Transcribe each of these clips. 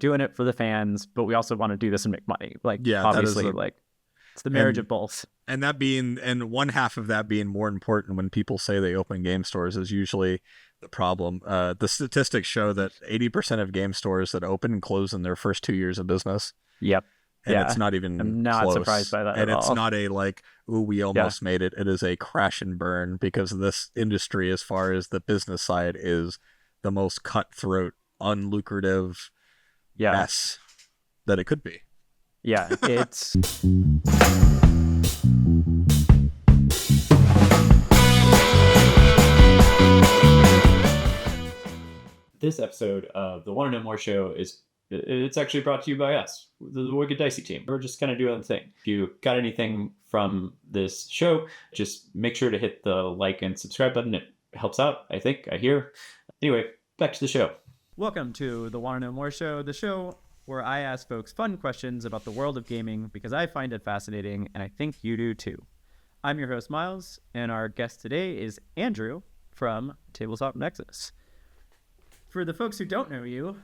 doing it for the fans, but we also want to do this and make money. Like, Yeah, obviously, like it's the marriage of both. And that being, and one half of that being more important when people say they open game stores is usually the problem. The statistics show that 80% of game stores that open and close in their first 2 years of business. Yep. And it's not even I'm not close. surprised by that and at it's all. not a like, ooh, we almost made it. It is a crash and burn, because this industry, as far as the business side, is the most cutthroat, unlucrative mess that it could be. Yeah, it's... This episode of the Want to Know More show it's actually brought to you by us, the Wicked Dicey team. We're just kind of doing the thing. If you got anything from this show, just make sure to hit the like and subscribe button. It helps out, I think, I hear. Anyway, back to the show. Welcome to the Want to Know More show, the show where I ask folks fun questions about the world of gaming because I find it fascinating, and I think you do too. I'm your host, Miles, and our guest today is Andrew from Table Top Nexus. For the folks who don't know you,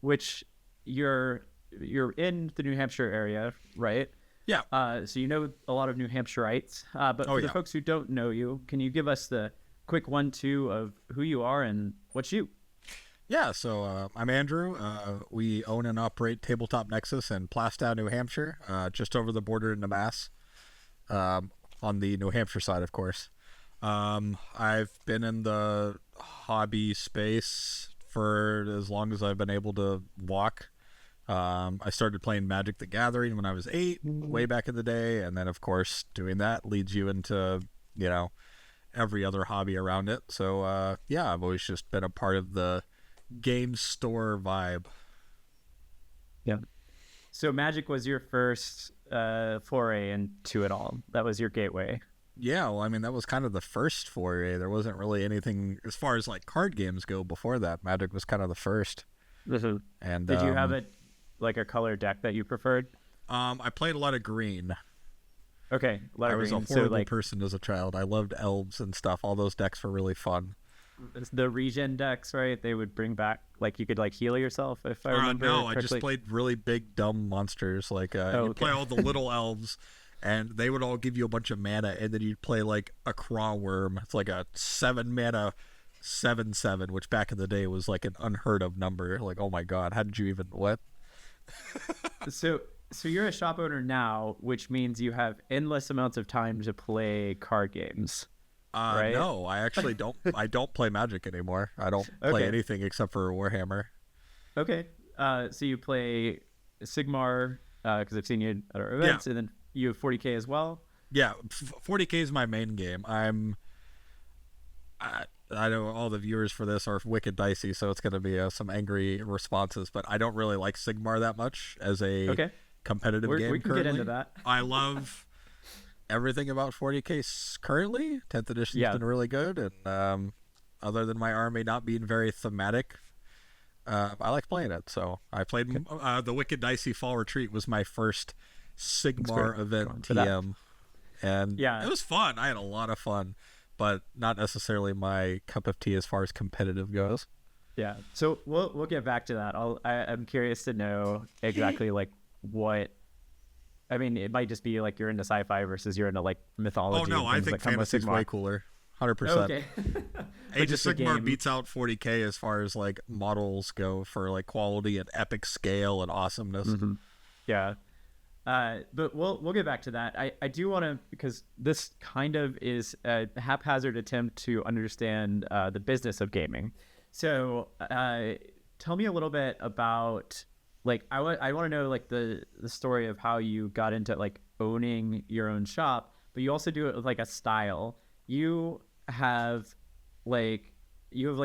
which you're in the New Hampshire area, right? Yeah. So you know a lot of New Hampshireites. But for the folks who don't know you, can you give us the quick 1-2 of who you are and what you? Yeah, so I'm Andrew. We own and operate Tabletop Nexus in Plaistow, New Hampshire, just over the border into Mass, on the New Hampshire side, of course. I've been in the hobby space for as long as I've been able to walk. I started playing Magic the Gathering when I was 8, way back in the day, and then, of course, doing that leads you into, every other hobby around it. So, I've always just been a part of the game store vibe. Yeah. So Magic was your first foray into it all. That was your gateway. Yeah, well, I mean, that was kind of the first foray. There wasn't really anything as far as like card games go before that. Magic was kind of the first. And did you have a color deck that you preferred? I played a lot of green. Okay, I was a horrible person as a child. I loved elves and stuff. All those decks were really fun. The regen decks, right? They would bring back, like, you could like heal yourself, if I remember correctly. I just played really big dumb monsters. Like you play all the little elves, and they would all give you a bunch of mana, and then you'd play like a Craw Worm. It's like a 7 mana 7/7, which back in the day was like an unheard of number. Like, oh my god, how did you even what? So you're a shop owner now, which means you have endless amounts of time to play card games. Right? No, I actually don't. I don't play Magic anymore. I don't play anything except for Warhammer. Okay. So you play Sigmar, because I've seen you at our events, and then you have 40K as well. Yeah, 40K is my main game. I know all the viewers for this are wicked dicey, so it's going to be some angry responses. But I don't really like Sigmar that much as a competitive game. We can currently. get into that. I love everything about 40K currently. 10th edition's been really good, and other than my army not being very thematic, I like playing it. So I played the Wicked Dicey Fall Retreat was my first Sigmar event TM, and it was fun. I had a lot of fun, but not necessarily my cup of tea as far as competitive goes. Yeah, so we'll get back to that. I'm curious to know exactly like what. I mean, it might just be like you're into sci-fi versus you're into like mythology. Oh no, I think fantasy's way cooler. 100%. Okay. Age of Sigmar beats out 40K as far as like models go for like quality and epic scale and awesomeness. Mm-hmm. Yeah. But we'll get back to that. I do want to, because this kind of is a haphazard attempt to understand the business of gaming. So tell me a little bit about, like, I want to know like the story of how you got into like owning your own shop, but you also do it with like a style. You have like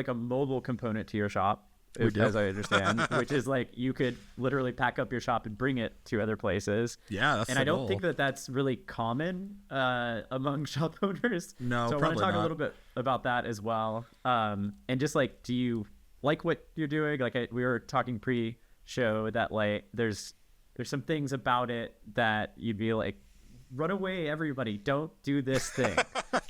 a mobile component to your shop, as I understand, which is like you could literally pack up your shop and bring it to other places. Yeah, that's and I don't think that that's really common among shop owners. No, so I want to talk a little bit about that as well. And just like, do you like what you're doing? Like we were talking pre-show that like there's some things about it that you'd be like, run away, everybody, don't do this thing.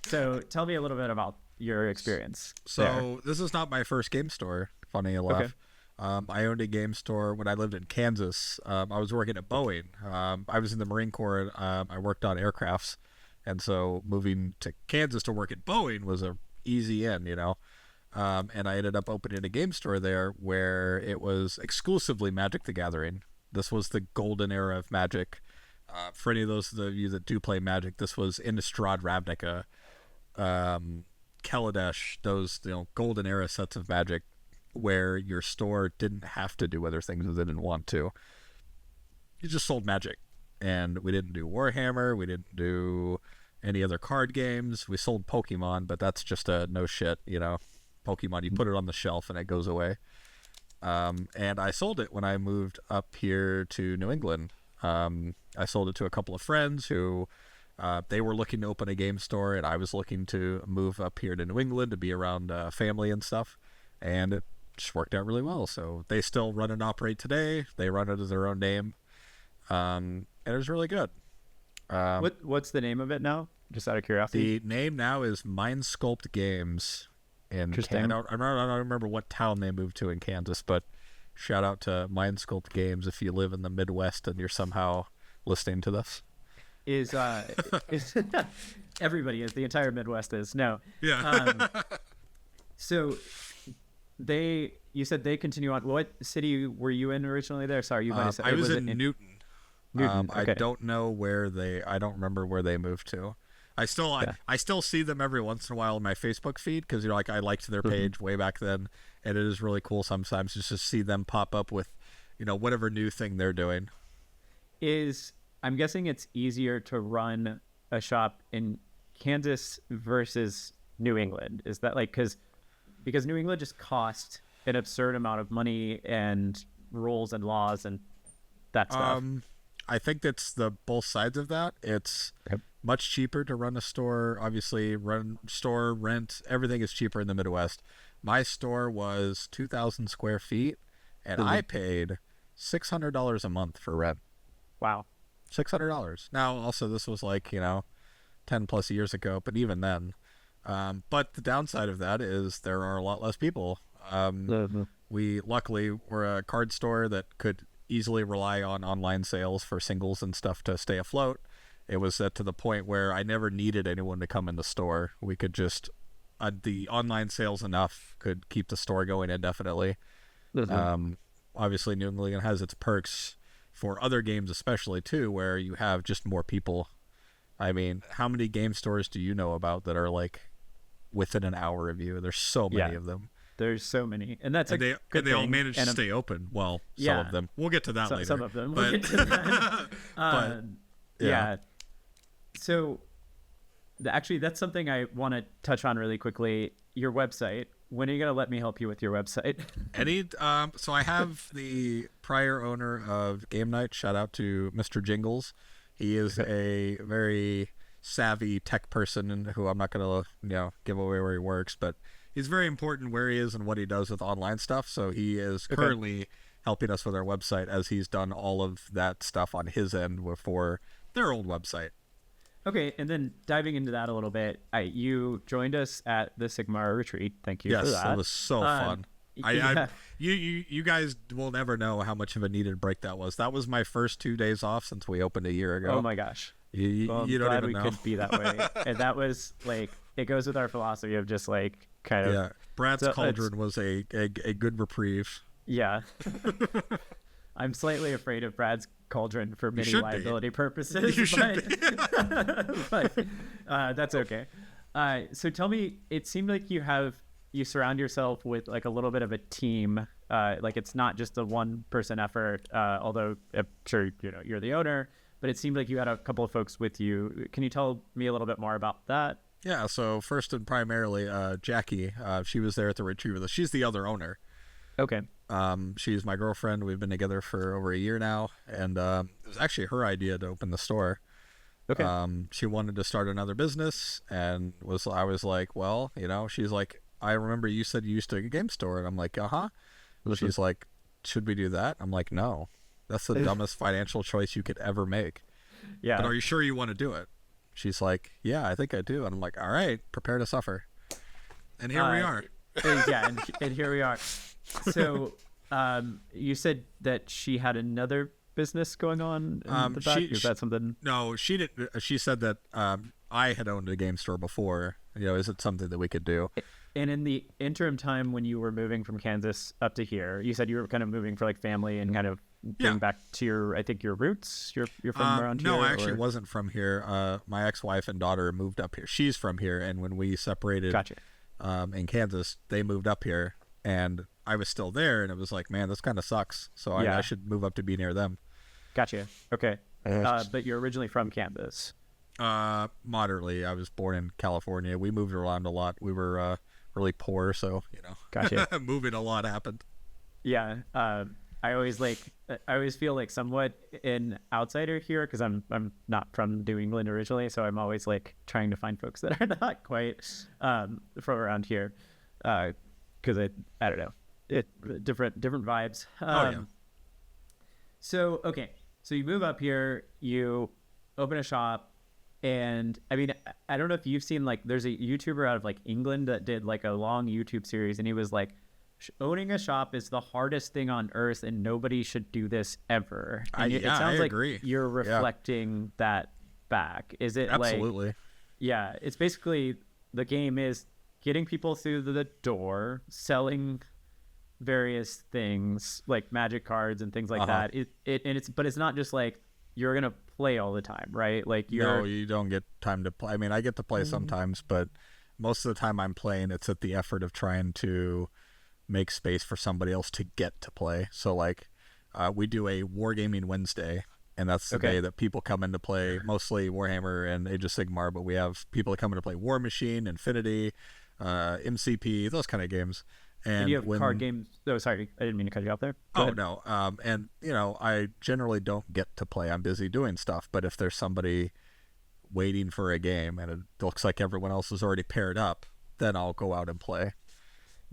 So tell me a little bit about your experience. So this is not my first game store, funny enough. I owned a game store when I lived in Kansas. I was working at Boeing. I was in the Marine Corps. I worked on aircrafts. And so moving to Kansas to work at Boeing was a easy in, you know. And I ended up opening a game store there where it was exclusively Magic the Gathering. This was the golden era of Magic. For any of those of you that do play Magic, this was Innistrad Ravnica, Kaladesh, those golden era sets of Magic where your store didn't have to do other things if they didn't want to. You just sold Magic. And we didn't do Warhammer. We didn't do any other card games. We sold Pokemon, but that's just a no shit, you know. Pokemon, you put it on the shelf and it goes away. And I sold it when I moved up here to New England. I sold it to a couple of friends who they were looking to open a game store, and I was looking to move up here to New England to be around family and stuff. And it just worked out really well. So they still run and operate today. They run it as their own name. And it was really good. What's the name of it now? Just out of curiosity. The name now is Mind Sculpt Games in Canada. I don't remember what town they moved to in Kansas, but shout out to Mind Sculpt Games if you live in the Midwest and you're somehow listening to this. Is everybody is, the entire Midwest is. No. Yeah. So you said they continue on. What city were you in originally there? Sorry, you might have said. I was in Newton. Newton. Okay. I don't know I don't remember where they moved to. I still see them every once in a while in my Facebook feed because I liked their page way back then, and it is really cool sometimes just to see them pop up with, whatever new thing they're doing. I'm guessing it's easier to run a shop in Kansas versus New England. Is that because New England just cost an absurd amount of money and rules and laws and that stuff? I think it's the both sides of that. It's much cheaper to run a store. Obviously, rent, everything is cheaper in the Midwest. My store was 2,000 square feet, and I paid $600 a month for rent. Wow. $600. Now, also, this was 10 plus years ago, but even then. But the downside of that is there are a lot less people. We luckily were a card store that could easily rely on online sales for singles and stuff to stay afloat. It was to the point where I never needed anyone to come in the store. We could just the online sales enough could keep the store going indefinitely. Obviously, New England has its perks for other games, especially too, where you have just more people. I mean, how many game stores do you know about that are within an hour of you? There's so many of them. There's so many, and that's good thing. They all manage to stay open. Well, some of them. We'll get to that later. Some of them. We'll get to that. But yeah. So, actually, that's something I want to touch on really quickly. Your website. When are you gonna let me help you with your website? So I have the prior owner of Game Night. Shout out to Mr. Jingles. He is a very savvy tech person who I'm not gonna give away where he works, but he's very important where he is and what he does with online stuff. So he is currently helping us with our website as he's done all of that stuff on his end for their old website. Okay, and then diving into that a little bit, you joined us at the Sigmar retreat. Thank you for that. Yes, it was so fun. You guys will never know how much of a needed break that was. That was my first 2 days off since we opened a year ago. Oh my gosh. You don't even know. We could be that way. And that was it goes with our philosophy of just kind of. Yeah, Brad's Cauldron was a good reprieve. Yeah. I'm slightly afraid of Brad's Cauldron for many liability purposes. You should be. but that's okay. So tell me, it seemed like you surround yourself with a little bit of a team. It's not just a one-person effort, although I'm sure you're the owner, but it seemed like you had a couple of folks with you. Can you tell me a little bit more about that? Yeah, so first and primarily, Jackie, she was there at the retreat with us. She's the other owner. Okay. She's my girlfriend. We've been together for over a year now, and it was actually her idea to open the store. Okay. She wanted to start another business, and I was like, well, she's like, I remember you said you used to a game store, and I'm like, She's like, should we do that? I'm like, no, that's the dumbest financial choice you could ever make. Yeah. But are you sure you want to do it? She's like, yeah, I think I do. And I'm like, all right, prepare to suffer. And here we are. Yeah, and here we are. So You said that she had another business going on in the back. Is that something? No, she didn't. She said that I had owned a game store before. Is it something that we could do? And in the interim time when you were moving from Kansas up to here, you said you were kind of moving for like family and kind of getting back to your roots. You're from around here? No, I actually wasn't from here. My ex-wife and daughter moved up here. She's from here, and when we separated, gotcha. In Kansas, they moved up here, and I was still there, and it was like, man, this kind of sucks. So I should move up to be near them. Gotcha. Okay. But you're originally from Kansas. Moderately. I was born in California. We moved around a lot. We were really poor, so Gotcha. moving a lot happened. Yeah. I always feel like somewhat an outsider here because I'm not from New England originally, so I'm always like trying to find folks that are not quite from around here because I don't know, different vibes. So okay, so you move up here, you open a shop. And I mean, I don't know if you've seen, like, there's a YouTuber out of like England that did like a long YouTube series, and he was like, owning a shop is the hardest thing on earth, and nobody should do this ever. And it sounds like agree. You're reflecting that back. Is it absolutely? Like, yeah, it's basically the game is getting people through the door, selling various things like magic cards and things like that. But it's not just like you're gonna play all the time, right? Like you don't get time to play. I mean, I get to play sometimes, but most of the time I'm playing, it's at the effort of trying to make space for somebody else to get to play. So like we do a Wargaming Wednesday, and that's the day that people come in to play mostly Warhammer and Age of Sigmar, but we have people that come in to play War Machine, Infinity, MCP, those kind of games. And you have card games. Oh, sorry, I didn't mean to cut you off there. Go ahead. No. And I generally don't get to play. I'm busy doing stuff. But if there's somebody waiting for a game and it looks like everyone else is already paired up, then I'll go out and play.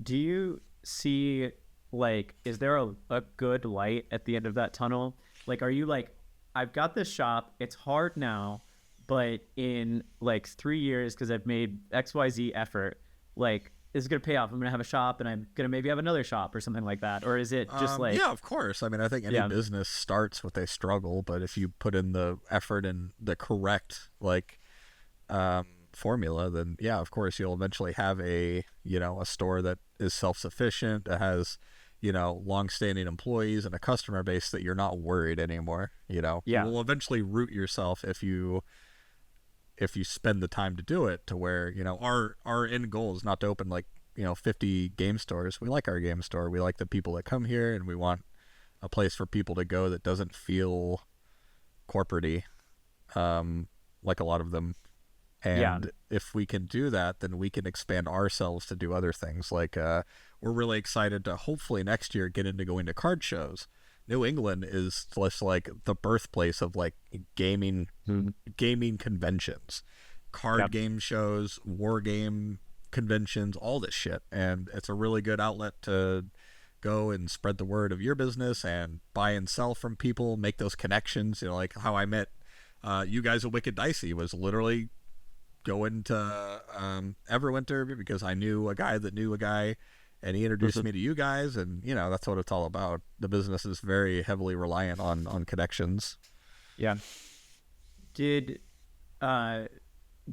Do you see, like, is there a good light at the end of that tunnel? Like, are you like, I've got this shop, it's hard now, but in like 3 years, because I've made XYZ effort, like, is it going to pay off? I'm going to have a shop and I'm going to maybe have another shop or something like that. Or is it just like... Yeah, of course. I mean, I think any business starts with a struggle, but if you put in the effort and the correct, like, formula, then yeah, of course, you'll eventually have a store that is self-sufficient, that has, long-standing employees and a customer base that you're not worried anymore. You will eventually root yourself if you spend the time to do it, to where, our end goal is not to open 50 game stores. We like our game store. We like the people that come here, and we want a place for people to go that doesn't feel corporate-y, like a lot of them. And if we can do that, then we can expand ourselves to do other things. Like, we're really excited to hopefully next year get into going to card shows. New England is just like the birthplace of like gaming conventions, card game shows, war game conventions, all this shit. And it's a really good outlet to go and spread the word of your business and buy and sell from people, make those connections. Like how I met you guys at Wicked Dicey was literally going to Everwinter because I knew a guy that knew a guy. And he introduced me to you guys, and, that's what it's all about. The business is very heavily reliant on connections. Yeah. Did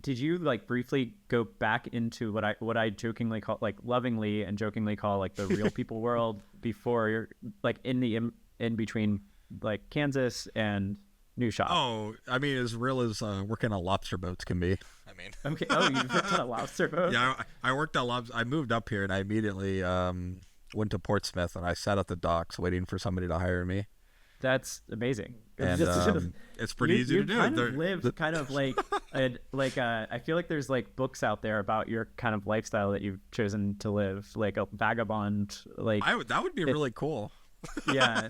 you, like, briefly go back into what I jokingly call, like, lovingly and jokingly call, like, the real people world before you're, like, in between, like, Kansas and new shop? Oh, I mean, as real as working on lobster boats can be. I mean, okay. Oh, you worked on a lobster boat? Yeah, I worked on lobster. I moved up here and I immediately went to Portsmouth and I sat at the docks waiting for somebody to hire me. That's amazing. And it's pretty easy to do. You kind of live kind of like I feel like there's like books out there about your kind of lifestyle that you've chosen to live, like a vagabond. Like that would be really cool. Yeah,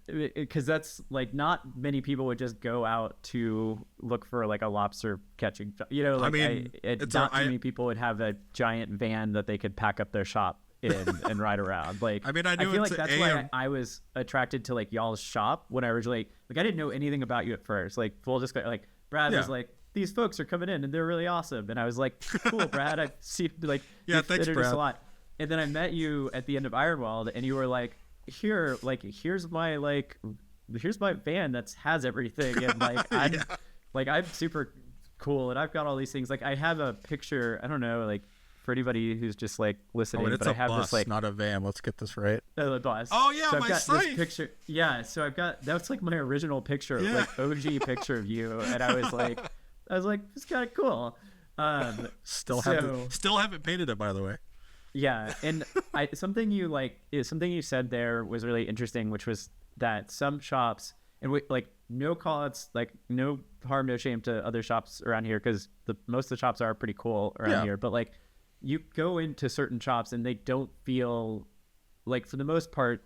because that's like not many people would just go out to look for like a lobster catching. Like, I mean, not too many people would have a giant van that they could pack up their shop in and ride around. Like, I mean, I feel like that's why I was attracted to like y'all's shop when I originally I didn't know anything about you at first. Like full disclosure, like Brad was like, these folks are coming in and they're really awesome, and I was like, cool, Brad. I've seen like thanks, Brad. A lot. and then I met you at the end of Ironwald, and you were like, here, like, here's my van that has everything, and like Yeah. I'm super cool, and I've got all these things. Like, I have a picture. I don't know, like, for anybody who's just like listening, and it's but I have bus, this like not a van. Let's get this right. the bus. Oh yeah, so I've my got site. this picture. Yeah, so I've got that's like my original picture, like OG picture of you, and I was like, it's kind of cool. Still haven't painted it, by the way. Yeah, and something you said there was really interesting, which was that some shops, and like, no call-outs, like, no harm, no shame to other shops around here, because most of the shops are pretty cool around here, but like, you go into certain shops and they don't feel like, for the most part,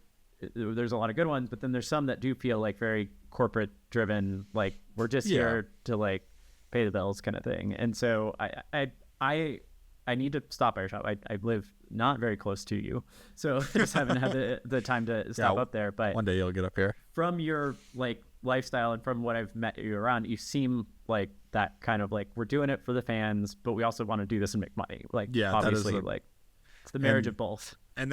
there's a lot of good ones, but then there's some that do feel like very corporate driven, like, we're just here to like pay the bills kind of thing. And so I need to stop by your shop. I live not very close to you, so I just haven't had the time to stop up there. But one day you'll get up here. From your like lifestyle and from what I've met you around, you seem like that kind of like, we're doing it for the fans, but we also want to do this and make money. Like, obviously, like, it's the marriage of both. And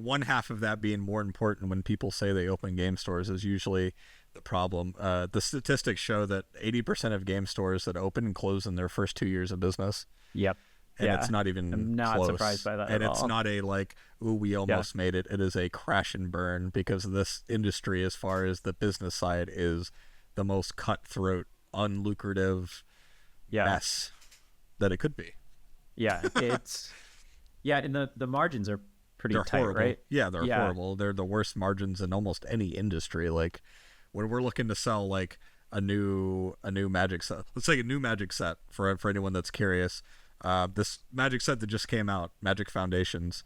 one half of that being more important when people say they open game stores is usually the problem. The statistics show that 80% of game stores that open and close in their first 2 years of business. Yep. And it's not even I'm not close. surprised by that and at it's all. not a like, ooh, we almost made it. It is a crash and burn, because this industry, as far as the business side, is the most cutthroat, unlucrative mess that it could be. Yeah, it's and the margins are pretty tight, horrible. right? Yeah, they're horrible. They're the worst margins in almost any industry. Like, when we're looking to sell like a new Magic set, let's take a new Magic set for anyone that's curious. This Magic set that just came out, Magic Foundations,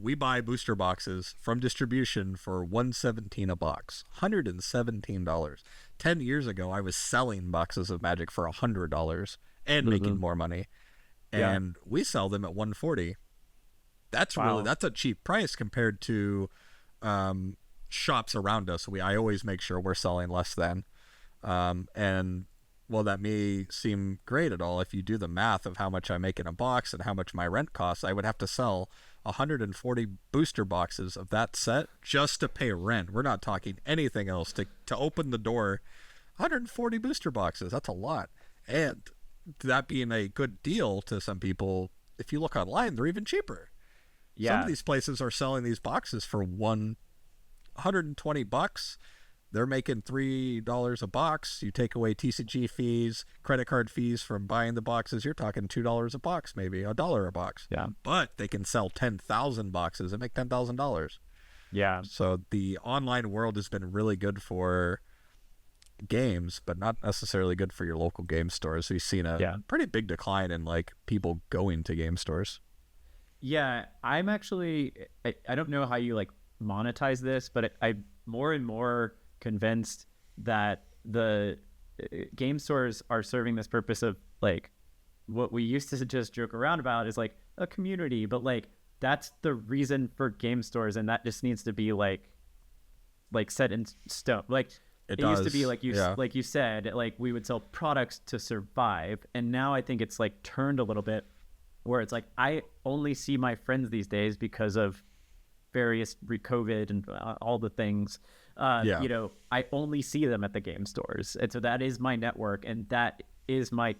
we buy booster boxes from distribution for $117 a box, $117. 10 years ago, I was selling boxes of Magic for $100 and making more money, and we sell them at $140. That's that's a cheap price compared to shops around us. I always make sure we're selling less than, and while that may seem great at all, if you do the math of how much I make in a box and how much my rent costs, I would have to sell 140 booster boxes of that set just to pay rent. We're not talking anything else to open the door. 140 booster boxes, that's a lot. And that being a good deal to some people, if you look online, they're even cheaper. Some of these places are selling these boxes for $120. They're making $3 a box. You take away TCG fees, credit card fees from buying the boxes, you're talking $2 a box, maybe $1 a box. Yeah. But they can sell 10,000 boxes and make $10,000. Yeah. So the online world has been really good for games, but not necessarily good for your local game stores. We've seen a pretty big decline in like people going to game stores. Yeah, I'm actually, I don't know how you like monetize this, but I'm more and more convinced that the game stores are serving this purpose of like what we used to just joke around about is like a community, but like that's the reason for game stores, and that just needs to be like set in stone. Like it used to be like you said, like we would sell products to survive, and now I think it's like turned a little bit where it's like I only see my friends these days because of various COVID and all the things. You know, I only see them at the game stores, and so that is my network, and that is my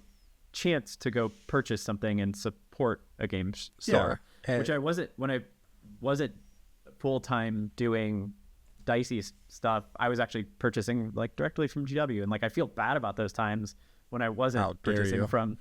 chance to go purchase something and support a game store, which I wasn't when I wasn't full time doing Dicey stuff. I was actually purchasing like directly from GW, and like I feel bad about those times when I wasn't purchasing from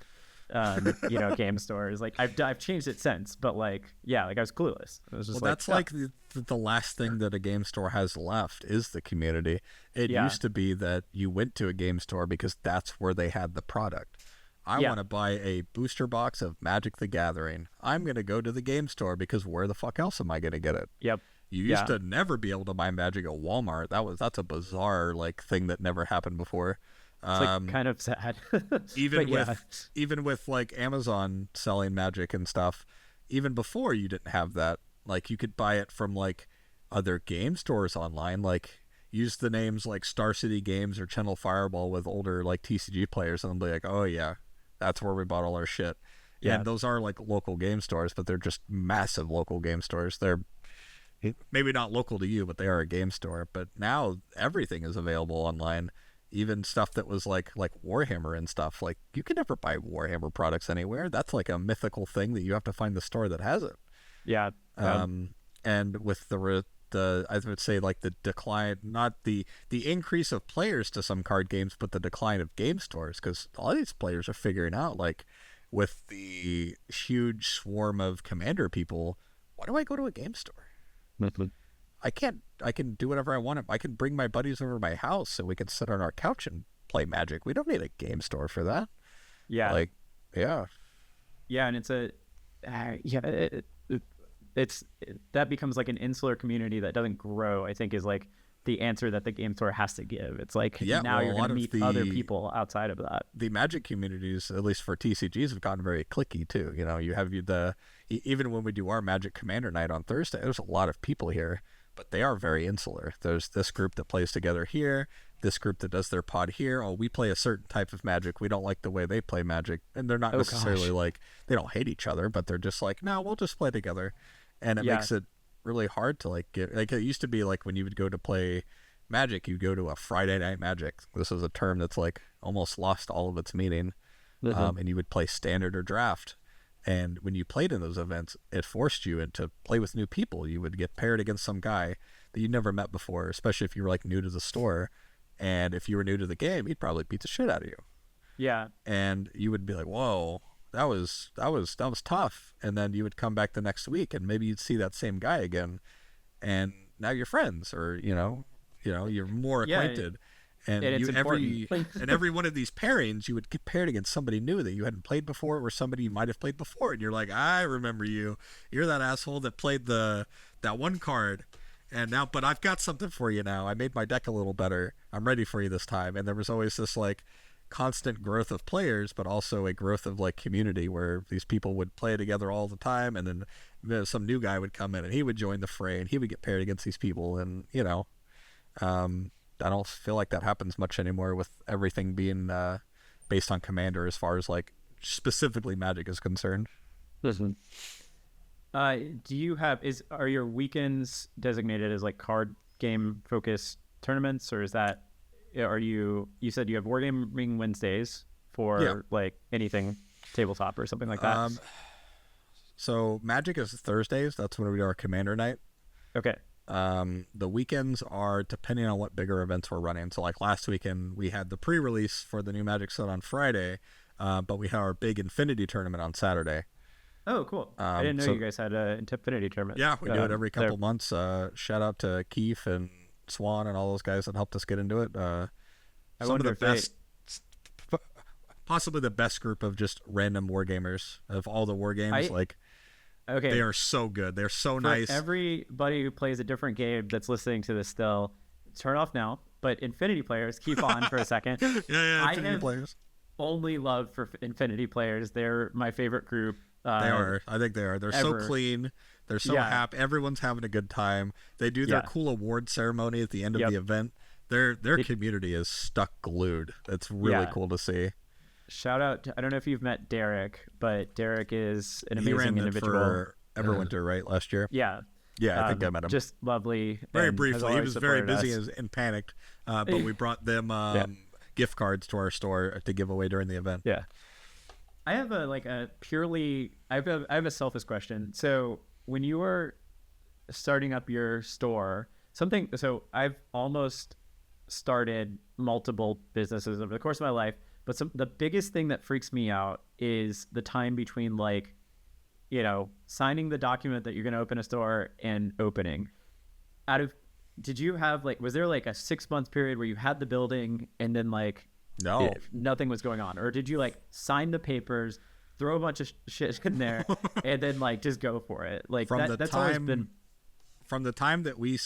you know, game stores. Like I've changed it since, but like I was clueless. It was just that's like the last thing that a game store has left is the community. It used to be that you went to a game store because that's where they had the product. I want to buy a booster box of Magic the Gathering. I'm going to go to the game store because where the fuck else am I going to get it? Yep. You used to never be able to buy Magic at Walmart. That's a bizarre like thing that never happened before. It's like kind of sad. even with like Amazon selling Magic and stuff, even before you didn't have that. Like you could buy it from like other game stores online. Like use the names like Star City Games or Channel Fireball with older like TCG players, and they'll be like, oh yeah, that's where we bought all our shit. Yeah. And those are like local game stores, but they're just massive local game stores. They're maybe not local to you, but they are a game store. But now everything is available online. Even stuff that was like Warhammer and stuff. Like, you can never buy Warhammer products anywhere. That's like a mythical thing that you have to find the store that has it. Yeah. And with the I would say like the decline, not the increase of players to some card games, but the decline of game stores, because a lot of these players are figuring out, like, with the huge swarm of Commander people, why do I go to a game store? I can do whatever I want. I can bring my buddies over to my house and we can sit on our couch and play Magic. We don't need a game store for that. Yeah. Like, yeah. Yeah, and it's that becomes like an insular community that doesn't grow, I think, is like the answer that the game store has to give. It's like, now you're going to meet other people outside of that. The Magic communities, at least for TCGs, have gotten very cliquey too. You know, you have even when we do our Magic Commander night on Thursday, there's a lot of people here, but they are very insular. There's this group that plays together here, this group that does their pod here. Oh, we play a certain type of Magic. We don't like the way they play Magic. And they're not necessarily like, they don't hate each other, but they're just like, no, we'll just play together. And it makes it really hard to like get, like, it used to be like when you would go to play Magic, you go to a Friday night Magic. This is a term that's like almost lost all of its meaning. And you would play standard or draft. And when you played in those events, it forced you to play with new people. You would get paired against some guy that you never met before, especially if you were like new to the store. And if you were new to the game, he'd probably beat the shit out of you. Yeah. And you would be like, whoa, that was tough. And then you would come back the next week and maybe you'd see that same guy again. And now you're friends, or, you're more acquainted. And every one of these pairings, you would get paired against somebody new that you hadn't played before, or somebody you might have played before. And you're like, I remember you. You're that asshole that played that one card. And now, but I've got something for you now. I made my deck a little better. I'm ready for you this time. And there was always this like constant growth of players, but also a growth of like community where these people would play together all the time. And then some new guy would come in and he would join the fray and he would get paired against these people. And, I don't feel like that happens much anymore with everything being based on Commander as far as like specifically Magic is concerned. Listen. Are your weekends designated as like card game focused tournaments, or is that, you said you have Wargaming Wednesdays for like anything tabletop or something like that? So Magic is Thursdays. That's when we do our Commander night. Okay. The weekends are depending on what bigger events we're running. So like last weekend we had the pre-release for the new Magic set on Friday, but we had our big Infinity tournament on Saturday. Oh, cool. I didn't know you guys had an Infinity tournament. Yeah, we do it every couple months. Shout out to Keith and Swan and all those guys that helped us get into it. Some of the best, possibly the best group of just random wargamers of all the war games. Okay. They are so good. They're so nice. Everybody who plays a different game that's listening to this still, turn off now. But Infinity players, keep on for a second. Yeah, Infinity players. Only love for Infinity players. They're my favorite group. They are. I think they are. They're so clean. They're so happy. Everyone's having a good time. They do their cool award ceremony at the end of the event. Their community is stuck glued. It's really cool to see. Shout out I don't know if you've met Derek, but Derek is an amazing individual. For Everwinter, right? Last year. Yeah. Yeah, I think I met him. Just lovely. Very briefly. He was very busy and panicked, but we brought them gift cards to our store to give away during the event. Yeah. I have I have a selfish question. So when you were starting up your store, so I've almost started multiple businesses over the course of my life, but the biggest thing that freaks me out is the time between signing the document that you're going to open a store and opening. Did you have was there a 6-month period where you had the building and then no, nothing was going on, or did you sign the papers, throw a bunch of shit in there, and then just go for it? From the time that we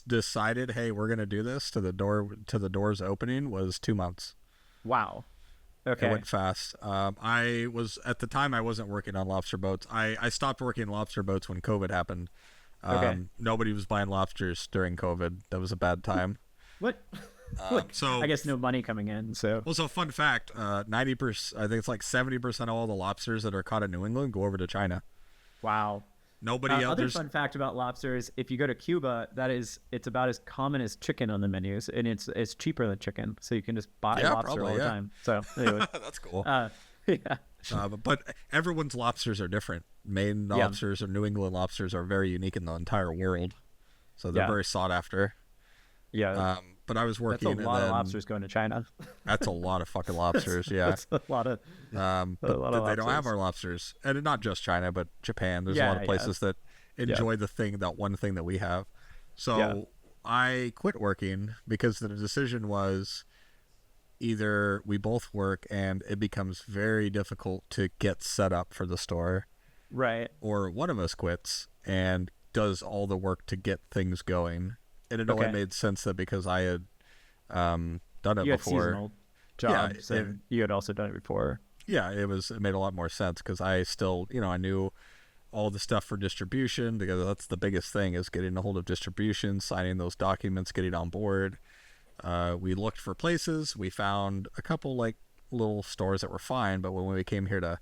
decided, hey, we're gonna do this to the doors opening was 2 months. Wow. Okay. It went fast. I wasn't working on lobster boats. I stopped working on lobster boats when COVID happened. Okay. Nobody was buying lobsters during COVID. That was a bad time. What? So I guess no money coming in. So well, so fun fact: 90%, I think it's like 70% of all the lobsters that are caught in New England go over to China. wow. Nobody else. Other fun fact about lobsters: if you go to Cuba, it's about as common as chicken on the menus, and it's cheaper than chicken, so you can just buy lobster all the time. So anyway, that's cool. Yeah. But everyone's lobsters are different. Maine lobsters or New England lobsters are very unique in the entire world, so they're very sought after. Yeah. But I was working. That's a lot of lobsters going to China. That's a lot of fucking lobsters. That's a lot of. But they don't have our lobsters, and not just China, but Japan. There's a lot of places that enjoy that one thing that we have. So I quit working because the decision was either we both work and it becomes very difficult to get set up for the store, right? Or one of us quits and does all the work to get things going. And it only made sense that because I had done it you had before. Seasonal jobs, and you had also done it before. Yeah, it made a lot more sense because I still, I knew all the stuff for distribution, because that's the biggest thing, is getting a hold of distribution, signing those documents, getting on board. We looked for places. We found a couple like little stores that were fine, but when we came here to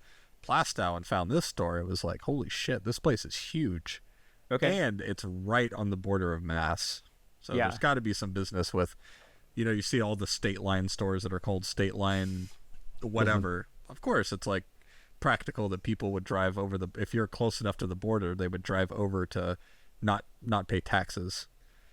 Plaistow and found this store, it was like, holy shit, this place is huge. Okay. And it's right on the border of Mass. So there's got to be some business with, you see all the state line stores that are called state line whatever. Mm-hmm. Of course, it's like practical that people would drive over if you're close enough to the border, they would drive over to not pay taxes.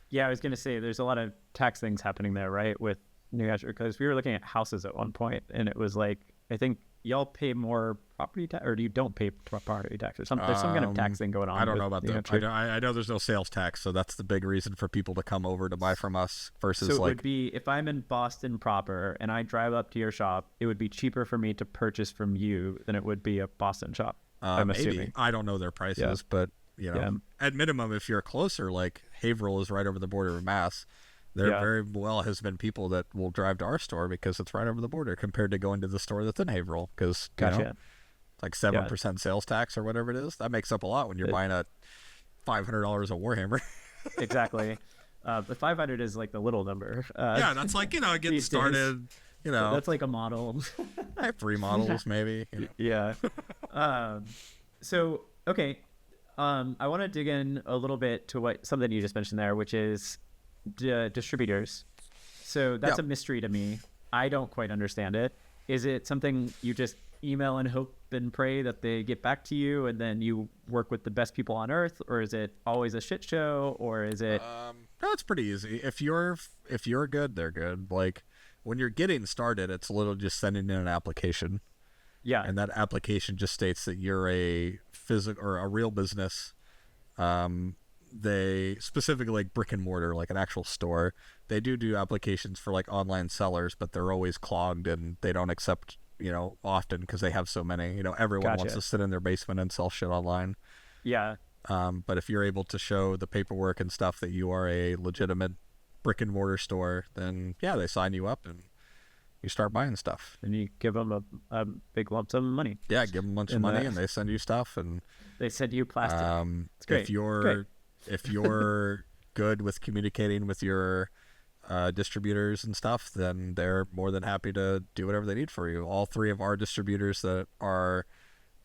Yeah, I was going to say there's a lot of tax things happening there, right? With New Hampshire, because we were looking at houses at one point, and it was like, I think y'all pay more property tax, or you don't pay property tax, or something. There's some kind of tax thing going on. I don't know about that. I know there's no sales tax, so that's the big reason for people to come over to buy from us versus so it would be, if I'm in Boston proper and I drive up to your shop, it would be cheaper for me to purchase from you than it would be a Boston shop. I'm assuming. I don't know their prices, but at minimum, if you're closer, like Haverhill is right over the border of Mass. There very well has been people that will drive to our store because it's right over the border compared to going to the store that's in Haverhill, because like 7% sales tax or whatever it is. That makes up a lot when you're buying a $500 a Warhammer. Exactly. But 500 is like the little number. That's like, getting started, That's like a model. I have 3 models maybe. Yeah. So, okay. I want to dig in a little bit to something you just mentioned there, which is distributors. So that's a mystery to me. I don't quite understand it. Is it something you just email and hope and pray that they get back to you, and then you work with the best people on earth, or is it always a shit show, or is it no, it's pretty easy. If you're good, they're good. Like when you're getting started, it's literally just sending in an application, and that application just states that you're a physical or a real business. They specifically like brick and mortar, like an actual store. They do applications for like online sellers, but they're always clogged and they don't accept, often because they have so many. Everyone wants to sit in their basement and sell shit online. Yeah. But if you're able to show the paperwork and stuff that you are a legitimate brick and mortar store, then they sign you up and you start buying stuff. And you give them a big lump sum of money. Yeah, give them a bunch of money and they send you stuff, and they send you plastic. It's great. If you're good with communicating with your distributors and stuff, then they're more than happy to do whatever they need for you. All 3 of our distributors that are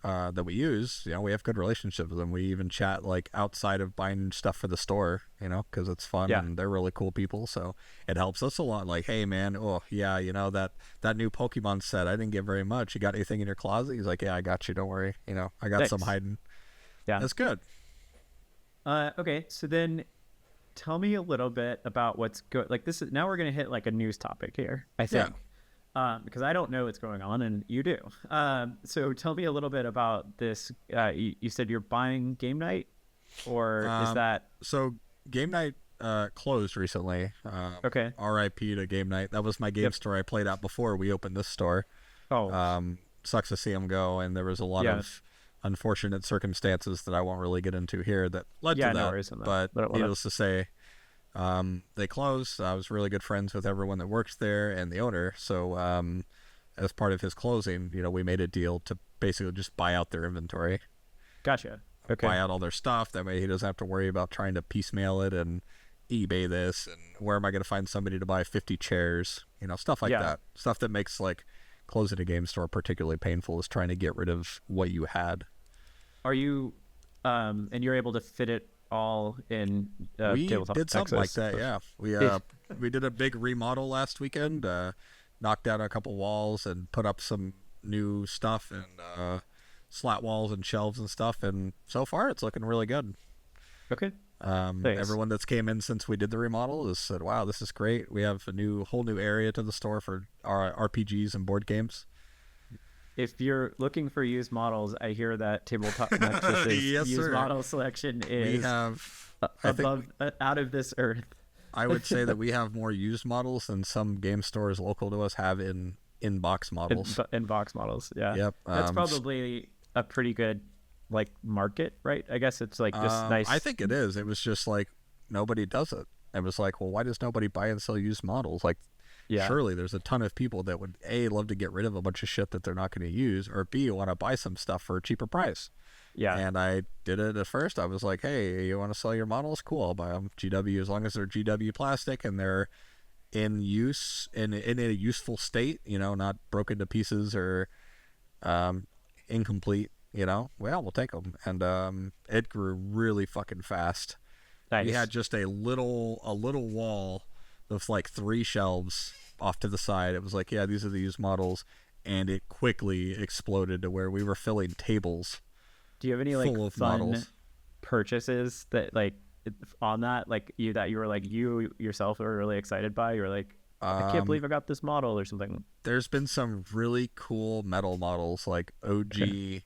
that we use, we have good relationships with them. We even chat like outside of buying stuff for the store, because it's fun and they're really cool people. So it helps us a lot. Like, hey man, that new Pokemon set, I didn't get very much. You got anything in your closet? He's like, yeah, I got you. Don't worry. I got some hiding. Yeah, that's good. Okay, so then tell me a little bit about what's good. Like this is now we're gonna hit like a news topic here, I think, because I don't know what's going on and you do. So tell me a little bit about this. You said you're buying Game Night, or is that so? Game Night closed recently. Okay. R.I.P. to Game Night. That was my game store I played at before we opened this store. Sucks to see them go, and there was a lot of unfortunate circumstances that I won't really get into here that led to that. No worries on that. But needless to say, they closed. I was really good friends with everyone that works there and the owner. So as part of his closing, we made a deal to basically just buy out their inventory. Gotcha. Okay. Buy out all their stuff. That way he doesn't have to worry about trying to piecemeal it and eBay this, and where am I going to find somebody to buy 50 chairs? Stuff like that. Stuff that makes like closing a game store particularly painful is trying to get rid of what you had. Are you, and you're able to fit it all in we Tabletop did something Nexus? like that, yeah. We did a big remodel last weekend, knocked down a couple walls and put up some new stuff and slat walls and shelves and stuff, and so far it's looking really good. Okay. Everyone that's came in since we did the remodel has said, wow, this is great. We have a whole new area to the store for our RPGs and board games. If you're looking for used models, I hear that Tabletop Nexus's yes, used sir. model selection is out of this earth. I would say that we have more used models than some game stores local to us have in box models. In box models, yeah. Yep. That's probably a pretty good like market, right? I guess it's like just nice. I think it is. It was just like nobody does it. It was like, well, why does nobody buy and sell used models? Like, surely there's a ton of people that would A, love to get rid of a bunch of shit that they're not going to use, or B, want to buy some stuff for a cheaper price. Yeah. And I did it at first. I was like, hey, you want to sell your models? Cool, I'll buy them. GW, as long as they're GW plastic and they're in use, in a useful state, not broken to pieces or incomplete, well, we'll take them. And it grew really fucking fast. Nice. We had just a little wall with like 3 shelves off to the side. It was like, yeah, these are the used models, and it quickly exploded to where we were filling tables. Do you have any like fun models. Purchases that like on that, like you were like you yourself were really excited by? You're like, I can't believe I got this model or something. There's been some really cool metal models, like OG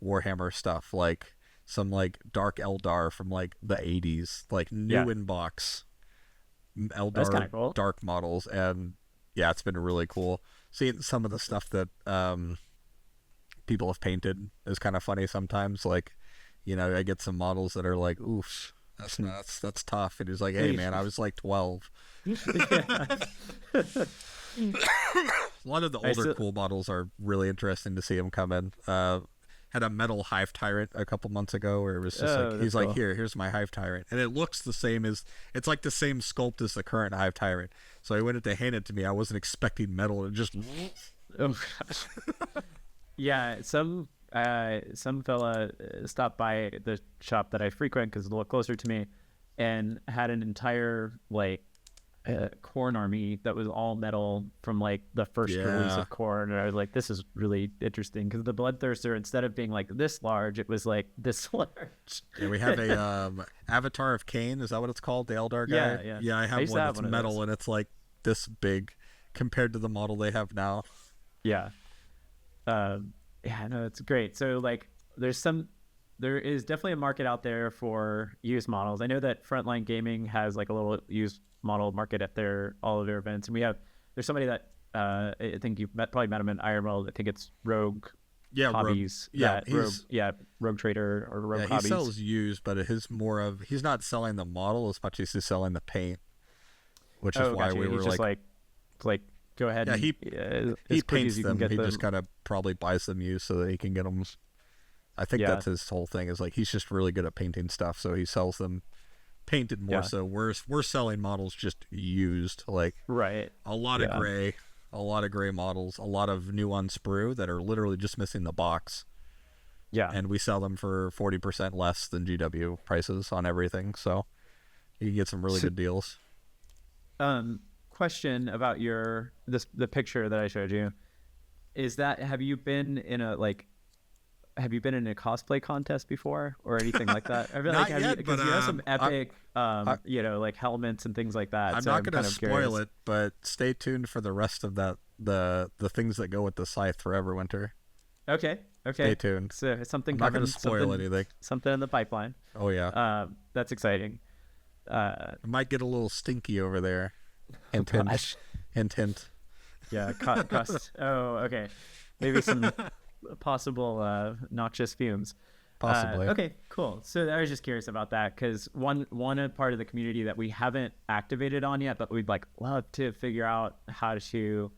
Warhammer stuff, like some like Dark Eldar from like the 80s, like new in box Eldar. That's kind of cool. Dark models, and yeah, it's been really cool. Seeing some of the stuff that people have painted is kind of funny sometimes. Like, I get some models that are like, oof, that's tough. And he's like, hey man, I was like 12. A lot of the older cool models are really interesting to see them come in. Had a metal Hive Tyrant a couple months ago where it was just he's cool. Like, here's my Hive Tyrant, and it looks the same it's like the same sculpt as the current Hive Tyrant. So I went to hand it to me. I wasn't expecting metal, and just oh gosh. Yeah, some fella stopped by the shop that I frequent because it's a little closer to me, and had an entire like Khorne army that was all metal from like the first release of Khorne, and I was like, this is really interesting because the Bloodthirster, instead of being like this large, it was like this large. Yeah, we have a Avatar of Cain, is that what it's called, the Eldar guy? Yeah, I have one that's metal, and it's like this big compared to the model they have now. No, it's great. So like there is definitely a market out there for used models. I know that Frontline Gaming has like a little used model market at all of their events, and there's somebody that I think you've probably met him in Ironworld. I think it's Rogue Hobbies. Rogue Trader or Rogue Hobbies. He sells used, but he's not selling the model as much as he's selling the paint, which is why we were he's just like go ahead. Yeah, he paints them. He them. Just kind of probably buys them used so that he can get them. I think that's his whole thing, is like he's just really good at painting stuff, so he sells them painted more. So we're selling models just used, like a lot of gray models, a lot of new on sprue that are literally just missing the box. And we sell them for 40% less than GW prices on everything, so you can get some really good deals. Question about the picture that I showed you is that have you been in a cosplay contest before or anything like that? I really Not yet, because you have some epic like helmets and things like that. I'm not going to spoil it, but stay tuned for the rest of that, the things that go with the Scythe for Everwinter. Okay. Stay tuned. So something I'm not going to spoil anything. Something in the pipeline. Oh yeah. That's exciting. It might get a little stinky over there. Hint, hint. Yeah. Oh, okay. Maybe some possible noxious fumes. Possibly. Okay, cool. So I was just curious about that because one part of the community that we haven't activated on yet, but we'd love to figure out how to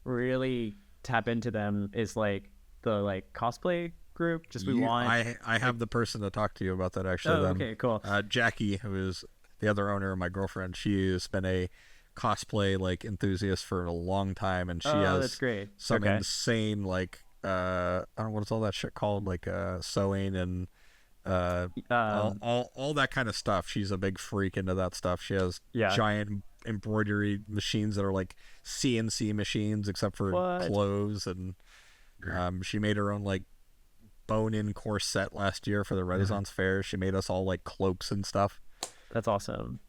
really tap into them is like the cosplay group. I have the person to talk to you about that actually. Okay, cool. Jackie, who is the other owner, my girlfriend, she's been a cosplay like enthusiast for a long time, and she Oh, that's has great. some Okay. insane like I don't know what's all that shit called, like sewing and uh Um, all that kind of stuff. She's a big freak into that stuff. She has yeah. giant embroidery machines that are like CNC machines except for What? clothes, and she made her own like bone-in corset last year for the Renaissance Fair. She made us all like cloaks and stuff. That's awesome.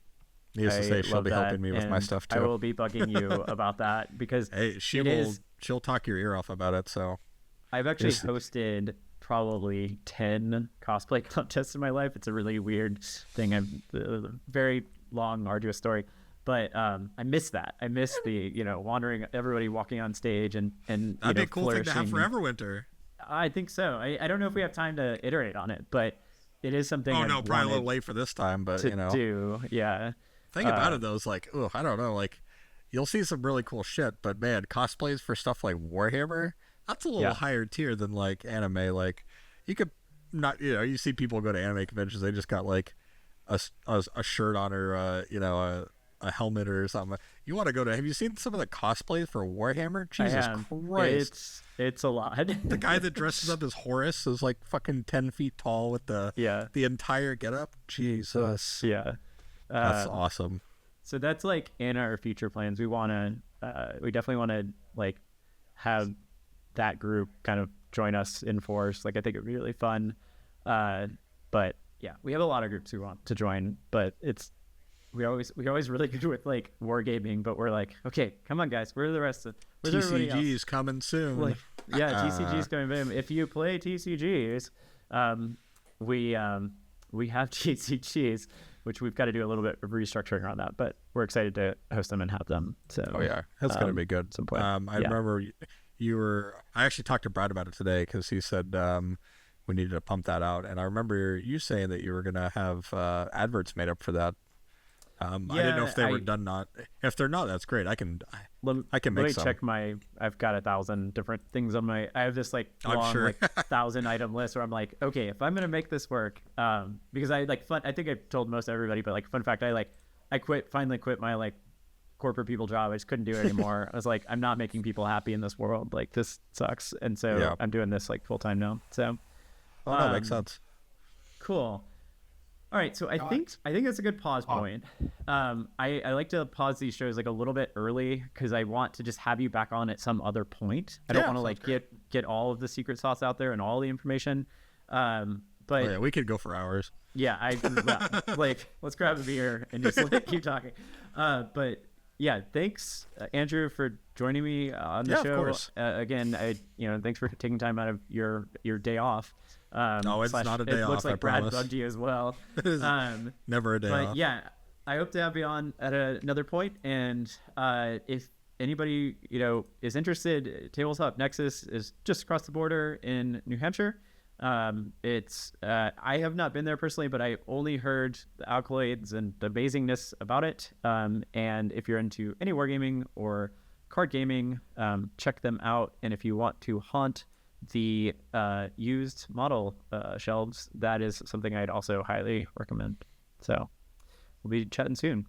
Needless to I say, she'll love be that, helping me with my and stuff I too. will be bugging you about that because Hey, it is. she'll talk your ear off about it. So I've actually just hosted probably 10 cosplay contests in my life. It's a really weird thing. I've very long, arduous story, but I miss that. I miss the wandering, everybody walking on stage and that'd be a cool thing to have flourishing. for Everwinter. I think so. I don't know if we have time to iterate on it, but it is something Oh I no, probably a little wanted late for this time, but to do. Yeah. thing about it though is like, oh, I don't know, like you'll see some really cool shit, but man, cosplays for stuff like Warhammer, that's a little Yeah. higher tier than like anime. Like you could not, you see people go to anime conventions, they just got like a shirt on or a helmet or something. You want to go to? Have you seen some of the cosplays for Warhammer? I Jesus am. Christ! It's a lot. The guy that dresses up as Horus is like fucking 10 feet tall with Yeah. the entire getup. Jesus, Yeah. that's awesome. So that's like in our future plans. We definitely want to like have that group kind of join us in force. Like I think it'd be really fun. But yeah, we have a lot of groups we want to join, but we're always really good with like wargaming, but we're like, okay, come on guys, where's everybody else? TCG's coming soon. Like, yeah, TCG's coming. Boom. If you play TCGs, we have TCGs, which we've got to do a little bit of restructuring around that, but we're excited to host them and have them. So, oh yeah, that's gonna be good. at some point. I remember you were. I actually talked to Brad about it today because he said we needed to pump that out, and I remember you saying that you were gonna have adverts made up for that. I didn't know if they were done. Not if they're not, that's great. I can make let me some. check I've got 1,000 different things on I have this like I'm long sure. like 1,000 item list where I'm like, okay, if I'm gonna make this work, because I think I told most everybody, but like fun fact, I finally quit my like corporate people job. I just couldn't do it anymore. I was like, I'm not making people happy in this world. Like this sucks, and so Yeah. I'm doing this like full time now. So Oh, that makes sense. cool. All right, so I think that's a good pause point. I like to pause these shows like a little bit early because I want to just have you back on at some other point. I don't want to like get all of the secret sauce out there and all the information. But Yeah, we could go for hours. yeah, like let's grab a beer and just like, keep talking. But yeah, thanks Andrew for joining me on the Yeah, show. of course. Again, thanks for taking time out of your day off. No, it's not a day it off, looks I like Brad promise. bugged you as well. It is never a day But off. yeah, I hope to have you on at another point. And if anybody is interested, Table Top Nexus is just across the border in New Hampshire. It's I have not been there personally, but I only heard the accolades and the amazingness about it. And if you're into any wargaming or card gaming, check them out. And if you want to haunt the used model shelves, that is something I'd also highly recommend. So we'll be chatting soon.